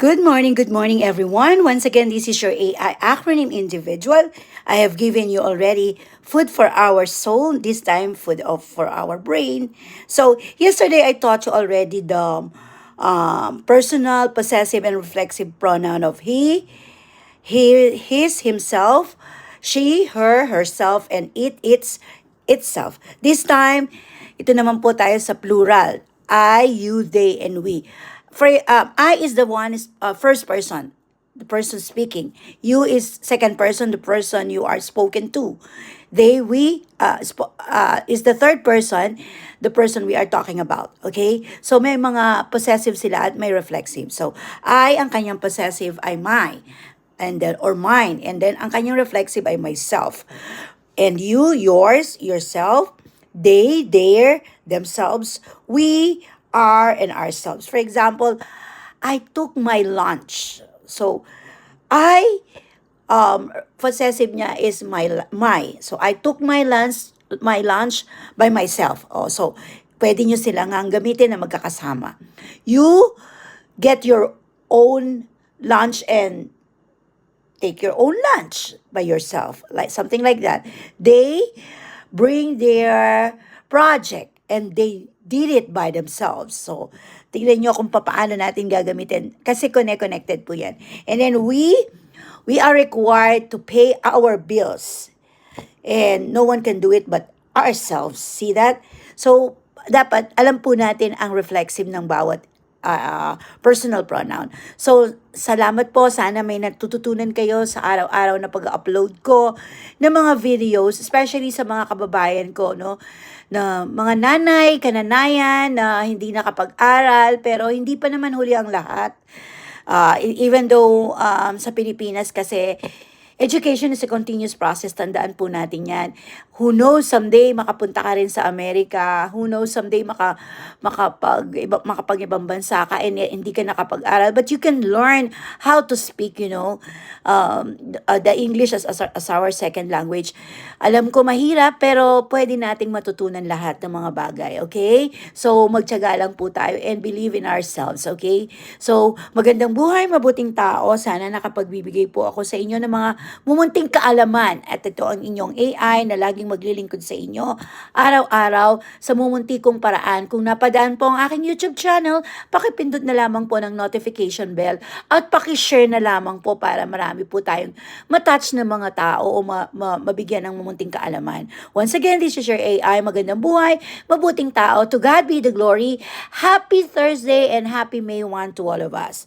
Good morning, everyone. Once again, this is your AI acronym individual. I have given you already food for our soul, this time for our brain. So, yesterday I taught you already the personal, possessive, and reflexive pronoun of his, himself, she, her, herself, and it, itself. This time, ito naman po tayo sa plural. I, you, they, and we. I is the one is first person, the person speaking. You is second person, the person you are spoken to. They, we is the third person, the person we are talking about. Okay? So may mga possessive sila at may reflexive. So I, ang kanyang possessive ay my, and then or mine, and then ang kanyang reflexive ay myself. And you, yours, yourself, they, their, themselves, we, are, and ourselves. For example, I took my lunch. So, possessive niya is my. So, I took my lunch by myself. Oh, so, pwede nyo sila nga gamitin na magkakasama. You get your own lunch and take your own lunch by yourself, like something like that. They bring their project and they did it by themselves. So, tingnan nyo kung paano natin gagamitin kasi connected po yan. And then we are required to pay our bills. And no one can do it but ourselves. See that? So, dapat alam po natin ang reflexive ng bawat personal pronoun. So, salamat po. Sana may natututunan kayo sa araw-araw na pag-upload ko ng mga videos, especially sa mga kababayan ko, no? Na mga nanay, kananayan na hindi nakapag-aral, pero hindi pa naman huli ang lahat. Even though sa Pilipinas kasi education is a continuous process, tandaan po natin yan. Who knows, someday makapunta ka rin sa Amerika. Who knows, someday makapag-ibang bansa ka and hindi ka nakapag-aral. But you can learn how to speak, the English as our second language. Alam ko mahirap, pero pwede nating matutunan lahat ng mga bagay, okay? So, magtiyaga lang po tayo and believe in ourselves, okay? So, magandang buhay, mabuting tao. Sana nakapagbibigay po ako sa inyo ng mga mumunting kaalaman. At ito ang inyong AI na laging maglilingkod sa inyo araw-araw sa mumunti kong paraan. Kung napadaan po ang aking YouTube channel, pakipindot na lamang po ng notification bell at pakishare na lamang po para marami po tayong matouch na mga tao o mabigyan ng mumunting kaalaman. Once again, this is your AI. Magandang buhay, mabuting tao. To God be the glory. Happy Thursday and happy May 1 to all of us.